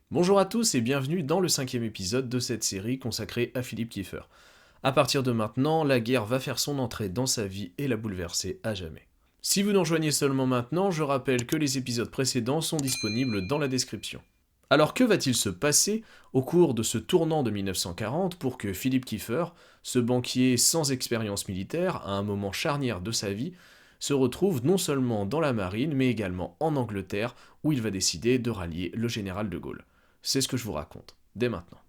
Bonjour à tous et bienvenue dans le 5e épisode de cette série consacrée à Philippe Kiefer. À partir de maintenant, la guerre va faire son entrée dans sa vie et la bouleverser à jamais. Si vous nous rejoignez seulement maintenant, je rappelle que les épisodes précédents sont disponibles dans la description. Alors que va-t-il se passer au cours de ce tournant de 1940 pour que Philippe Kiefer, ce banquier sans expérience militaire à un moment charnière de sa vie, se retrouve non seulement dans la marine mais également en Angleterre où il va décider de rallier le général de Gaulle. C'est ce que je vous raconte, dès maintenant.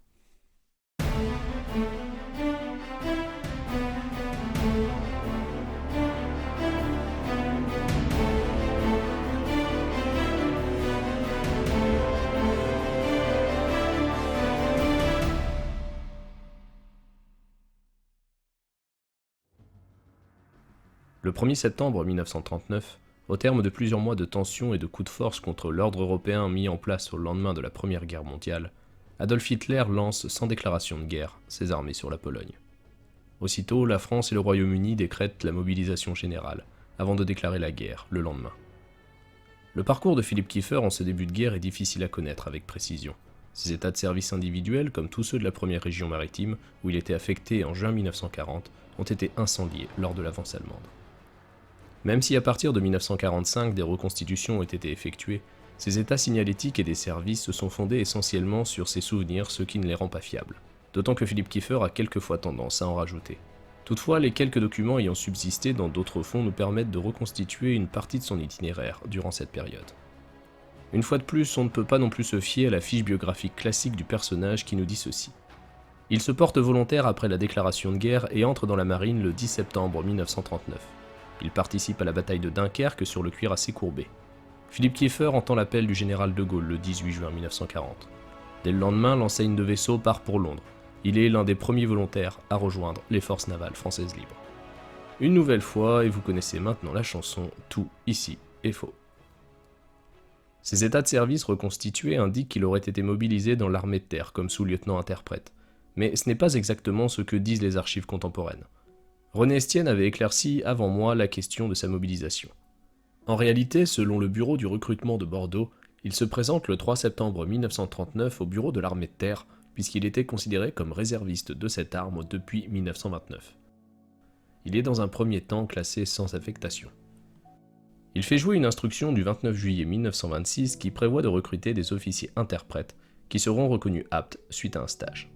Le 1er septembre 1939, au terme de plusieurs mois de tensions et de coups de force contre l'ordre européen mis en place au lendemain de la Première Guerre mondiale, Adolf Hitler lance sans déclaration de guerre ses armées sur la Pologne. Aussitôt, la France et le Royaume-Uni décrètent la mobilisation générale, avant de déclarer la guerre le lendemain. Le parcours de Philippe Kiefer en ce début de guerre est difficile à connaître avec précision. Ses états de service individuels, comme tous ceux de la première région maritime, où il était affecté en juin 1940, ont été incendiés lors de l'avance allemande. Même si à partir de 1945 des reconstitutions ont été effectuées, ces états signalétiques et des services se sont fondés essentiellement sur ses souvenirs, ce qui ne les rend pas fiables. D'autant que Philippe Kiefer a quelquefois tendance à en rajouter. Toutefois, les quelques documents ayant subsisté dans d'autres fonds nous permettent de reconstituer une partie de son itinéraire durant cette période. Une fois de plus, on ne peut pas non plus se fier à la fiche biographique classique du personnage qui nous dit ceci. Il se porte volontaire après la déclaration de guerre et entre dans la marine le 10 septembre 1939. Il participe à la bataille de Dunkerque sur le cuirassé courbé. Philippe Kiefer entend l'appel du général de Gaulle le 18 juin 1940. Dès le lendemain, l'enseigne de vaisseau part pour Londres. Il est l'un des premiers volontaires à rejoindre les forces navales françaises libres. Une nouvelle fois, et vous connaissez maintenant la chanson, tout ici est faux. Ses états de service reconstitués indiquent qu'il aurait été mobilisé dans l'armée de terre comme sous-lieutenant-interprète. Mais ce n'est pas exactement ce que disent les archives contemporaines. René Estienne avait éclairci avant moi la question de sa mobilisation. En réalité, selon le bureau du recrutement de Bordeaux, il se présente le 3 septembre 1939 au bureau de l'armée de terre, puisqu'il était considéré comme réserviste de cette arme depuis 1929. Il est dans un premier temps classé sans affectation. Il fait jouer une instruction du 29 juillet 1926 qui prévoit de recruter des officiers interprètes qui seront reconnus aptes suite à un stage.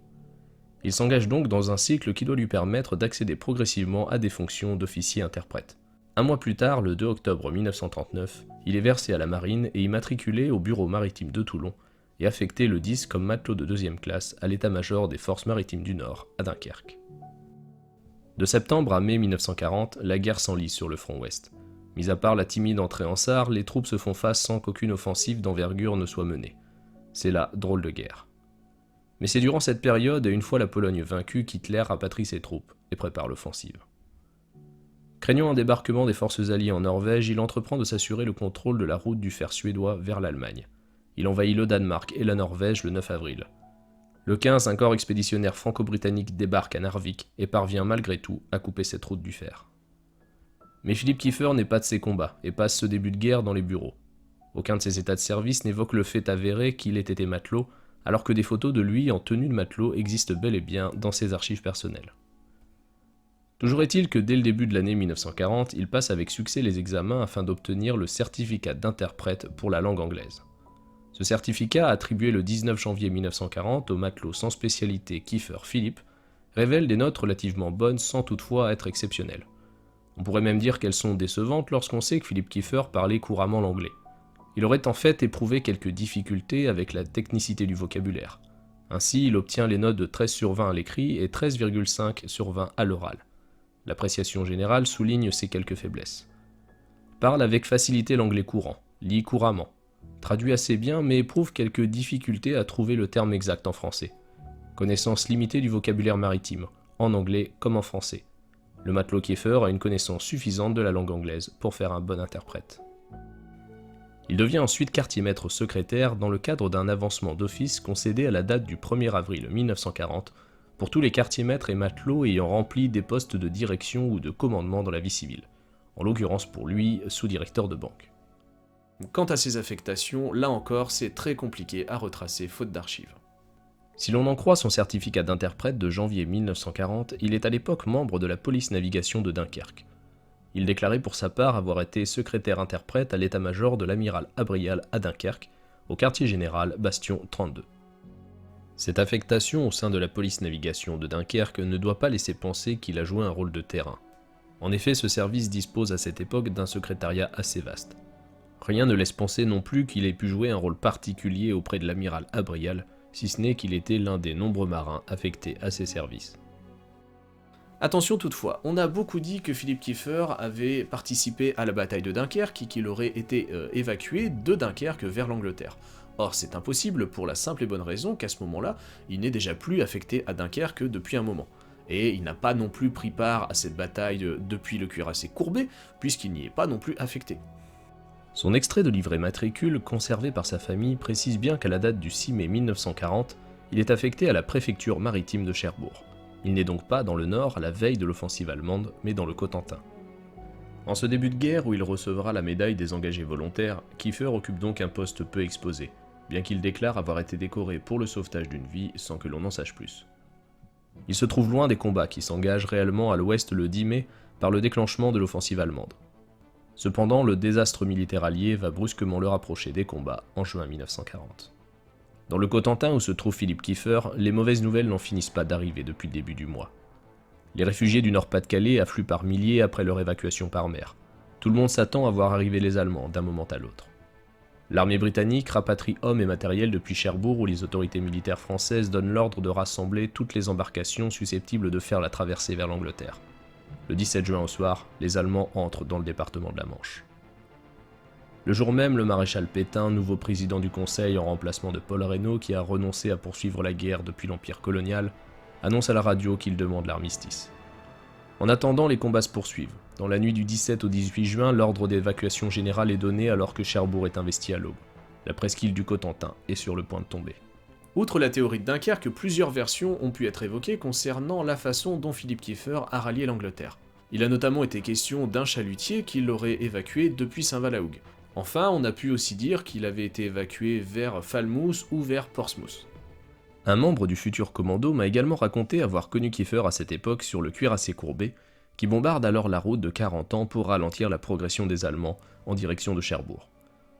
Il s'engage donc dans un cycle qui doit lui permettre d'accéder progressivement à des fonctions d'officier-interprète. Un mois plus tard, le 2 octobre 1939, il est versé à la marine et immatriculé au bureau maritime de Toulon et affecté le 10 comme matelot de deuxième classe à l'état-major des forces maritimes du Nord, à Dunkerque. De septembre à mai 1940, la guerre s'enlise sur le front ouest. Mis à part la timide entrée en Sarre, les troupes se font face sans qu'aucune offensive d'envergure ne soit menée. C'est la drôle de guerre. Mais c'est durant cette période, et une fois la Pologne vaincue, qu'Hitler rapatrie ses troupes et prépare l'offensive. Craignant un débarquement des forces alliées en Norvège, il entreprend de s'assurer le contrôle de la route du fer suédois vers l'Allemagne. Il envahit le Danemark et la Norvège le 9 avril. Le 15, un corps expéditionnaire franco-britannique débarque à Narvik et parvient malgré tout à couper cette route du fer. Mais Philippe Kiefer n'est pas de ces combats et passe ce début de guerre dans les bureaux. Aucun de ses états de service n'évoque le fait avéré qu'il ait été matelot, alors que des photos de lui en tenue de matelot existent bel et bien dans ses archives personnelles. Toujours est-il que dès le début de l'année 1940, il passe avec succès les examens afin d'obtenir le certificat d'interprète pour la langue anglaise. Ce certificat, attribué le 19 janvier 1940 au matelot sans spécialité Kiefer Philippe, révèle des notes relativement bonnes sans toutefois être exceptionnelles. On pourrait même dire qu'elles sont décevantes lorsqu'on sait que Philippe Kiefer parlait couramment l'anglais. Il aurait en fait éprouvé quelques difficultés avec la technicité du vocabulaire. Ainsi, il obtient les notes de 13 sur 20 à l'écrit et 13,5 sur 20 à l'oral. L'appréciation générale souligne ces quelques faiblesses. Parle avec facilité l'anglais courant, lit couramment, traduit assez bien mais éprouve quelques difficultés à trouver le terme exact en français. Connaissance limitée du vocabulaire maritime, en anglais comme en français. Le matelot Kiefer a une connaissance suffisante de la langue anglaise pour faire un bon interprète. Il devient ensuite quartier-maître secrétaire dans le cadre d'un avancement d'office concédé à la date du 1er avril 1940 pour tous les quartiers-maîtres et matelots ayant rempli des postes de direction ou de commandement dans la vie civile, en l'occurrence pour lui, sous-directeur de banque. Quant à ses affectations, là encore, c'est très compliqué à retracer faute d'archives. Si l'on en croit son certificat d'interprète de janvier 1940, il est à l'époque membre de la police navigation de Dunkerque. Il déclarait pour sa part avoir été secrétaire-interprète à l'état-major de l'amiral Abrial à Dunkerque, au quartier général Bastion 32. Cette affectation au sein de la police navigation de Dunkerque ne doit pas laisser penser qu'il a joué un rôle de terrain. En effet, ce service dispose à cette époque d'un secrétariat assez vaste. Rien ne laisse penser non plus qu'il ait pu jouer un rôle particulier auprès de l'amiral Abrial, si ce n'est qu'il était l'un des nombreux marins affectés à ses services. Attention toutefois, on a beaucoup dit que Philippe Kieffer avait participé à la bataille de Dunkerque et qu'il aurait été évacué de Dunkerque vers l'Angleterre. Or c'est impossible pour la simple et bonne raison qu'à ce moment-là, il n'est déjà plus affecté à Dunkerque depuis un moment. Et il n'a pas non plus pris part à cette bataille depuis le cuirassé courbé, puisqu'il n'y est pas non plus affecté. Son extrait de livret matricule, conservé par sa famille, précise bien qu'à la date du 6 mai 1940, il est affecté à la préfecture maritime de Cherbourg. Il n'est donc pas dans le nord à la veille de l'offensive allemande, mais dans le Cotentin. En ce début de guerre où il recevra la médaille des engagés volontaires, Kieffer occupe donc un poste peu exposé, bien qu'il déclare avoir été décoré pour le sauvetage d'une vie sans que l'on en sache plus. Il se trouve loin des combats qui s'engagent réellement à l'ouest le 10 mai par le déclenchement de l'offensive allemande. Cependant, le désastre militaire allié va brusquement le rapprocher des combats en juin 1940. Dans le Cotentin où se trouve Philippe Kieffer, les mauvaises nouvelles n'en finissent pas d'arriver depuis le début du mois. Les réfugiés du Nord-Pas-de-Calais affluent par milliers après leur évacuation par mer. Tout le monde s'attend à voir arriver les Allemands d'un moment à l'autre. L'armée britannique rapatrie hommes et matériel depuis Cherbourg où les autorités militaires françaises donnent l'ordre de rassembler toutes les embarcations susceptibles de faire la traversée vers l'Angleterre. Le 17 juin au soir, les Allemands entrent dans le département de la Manche. Le jour même, le maréchal Pétain, nouveau président du Conseil en remplacement de Paul Reynaud qui a renoncé à poursuivre la guerre depuis l'Empire colonial, annonce à la radio qu'il demande l'armistice. En attendant, les combats se poursuivent. Dans la nuit du 17 au 18 juin, l'ordre d'évacuation générale est donné alors que Cherbourg est investi à l'aube. La presqu'île du Cotentin est sur le point de tomber. Outre la théorie de Dunkerque, plusieurs versions ont pu être évoquées concernant la façon dont Philippe Kieffer a rallié l'Angleterre. Il a notamment été question d'un chalutier qui l'aurait évacué depuis Saint-Valaoug. Enfin, on a pu aussi dire qu'il avait été évacué vers Falmouth ou vers Portsmouth. Un membre du futur commando m'a également raconté avoir connu Kieffer à cette époque sur le cuirassé courbé, qui bombarde alors la route de 40 ans pour ralentir la progression des Allemands en direction de Cherbourg.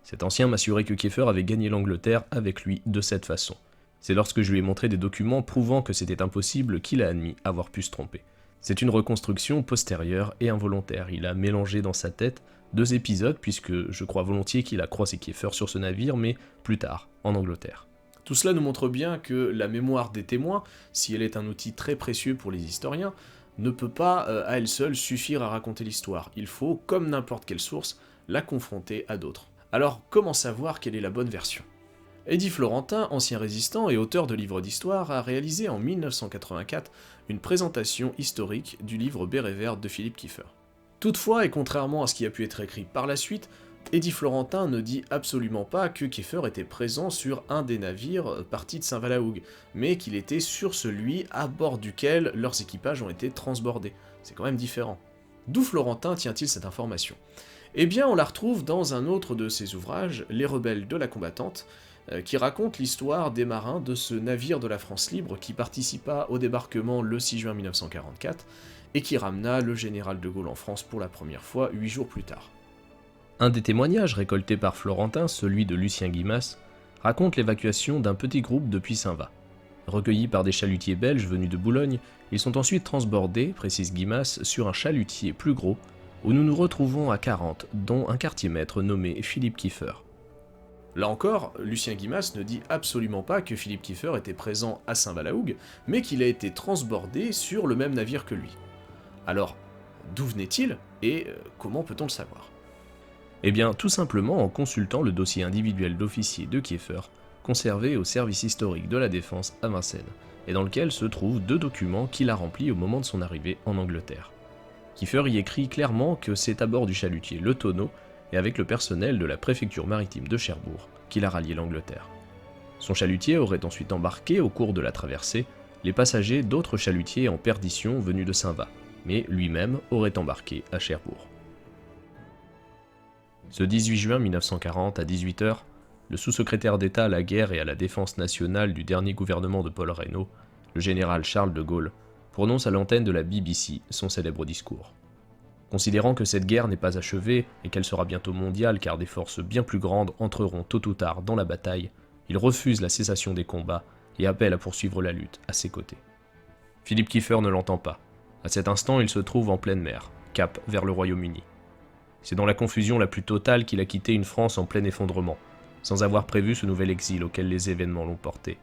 Cet ancien m'assurait que Kieffer avait gagné l'Angleterre avec lui de cette façon. C'est lorsque je lui ai montré des documents prouvant que c'était impossible qu'il a admis avoir pu se tromper. C'est une reconstruction postérieure et involontaire. Il a mélangé dans sa tête deux épisodes puisque je crois volontiers qu'il a croisé Kieffer sur ce navire, mais plus tard, en Angleterre. Tout cela nous montre bien que la mémoire des témoins, si elle est un outil très précieux pour les historiens, ne peut pas à elle seule suffire à raconter l'histoire. Il faut, comme n'importe quelle source, la confronter à d'autres. Alors, comment savoir quelle est la bonne version ? Eddie Florentin, ancien résistant et auteur de livres d'histoire, a réalisé en 1984 une présentation historique du livre Béret vert de Philippe Kieffer. Toutefois, et contrairement à ce qui a pu être écrit par la suite, Eddie Florentin ne dit absolument pas que Kieffer était présent sur un des navires partis de Saint-Valaoug, mais qu'il était sur celui à bord duquel leurs équipages ont été transbordés. C'est quand même différent. D'où Florentin tient-il cette information ? Eh bien, on la retrouve dans un autre de ses ouvrages, Les rebelles de la combattante, qui raconte l'histoire des marins de ce navire de la France libre qui participa au débarquement le 6 juin 1944 et qui ramena le général de Gaulle en France pour la première fois 8 jours plus tard. Un des témoignages récoltés par Florentin, celui de Lucien Guimmas, raconte l'évacuation d'un petit groupe depuis Saint-Va. Recueillis par des chalutiers belges venus de Boulogne, ils sont ensuite transbordés, précise Guimmas, sur un chalutier plus gros, où nous nous retrouvons à 40, dont un quartier-maître nommé Philippe Kieffer. Là encore, Lucien Guimmas ne dit absolument pas que Philippe Kieffer était présent à Saint-Valaoug, mais qu'il a été transbordé sur le même navire que lui. Alors, d'où venait-il et comment peut-on le savoir ? Eh bien, tout simplement en consultant le dossier individuel d'officier de Kieffer, conservé au service historique de la Défense à Vincennes, et dans lequel se trouvent 2 documents qu'il a remplis au moment de son arrivée en Angleterre. Kieffer y écrit clairement que c'est à bord du chalutier Le Tonneau et avec le personnel de la préfecture maritime de Cherbourg qu'il a rallié l'Angleterre. Son chalutier aurait ensuite embarqué au cours de la traversée les passagers d'autres chalutiers en perdition venus de Saint-Va, mais lui-même aurait embarqué à Cherbourg. Ce 18 juin 1940, à 18 h, le sous-secrétaire d'État à la guerre et à la défense nationale du dernier gouvernement de Paul Reynaud, le général Charles de Gaulle, prononce à l'antenne de la BBC son célèbre discours. Considérant que cette guerre n'est pas achevée et qu'elle sera bientôt mondiale car des forces bien plus grandes entreront tôt ou tard dans la bataille, il refuse la cessation des combats et appelle à poursuivre la lutte à ses côtés. Philippe Kiefer ne l'entend pas. À cet instant, il se trouve en pleine mer, cap vers le Royaume-Uni. C'est dans la confusion la plus totale qu'il a quitté une France en plein effondrement, sans avoir prévu ce nouvel exil auquel les événements l'ont porté.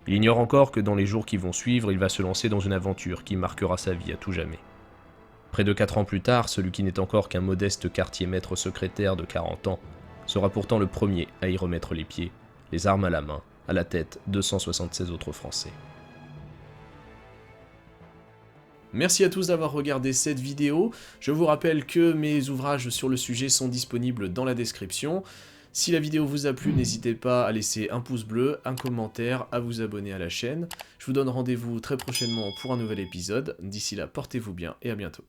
Il ignore encore que dans les jours qui vont suivre, il va se lancer dans une aventure qui marquera sa vie à tout jamais. Près de 4 ans plus tard, celui qui n'est encore qu'un modeste quartier-maître secrétaire de 40 ans sera pourtant le premier à y remettre les pieds, les armes à la main, à la tête de 176 autres Français. Merci à tous d'avoir regardé cette vidéo. Je vous rappelle que mes ouvrages sur le sujet sont disponibles dans la description. Si la vidéo vous a plu, n'hésitez pas à laisser un pouce bleu, un commentaire, à vous abonner à la chaîne. Je vous donne rendez-vous très prochainement pour un nouvel épisode. D'ici là, portez-vous bien et à bientôt.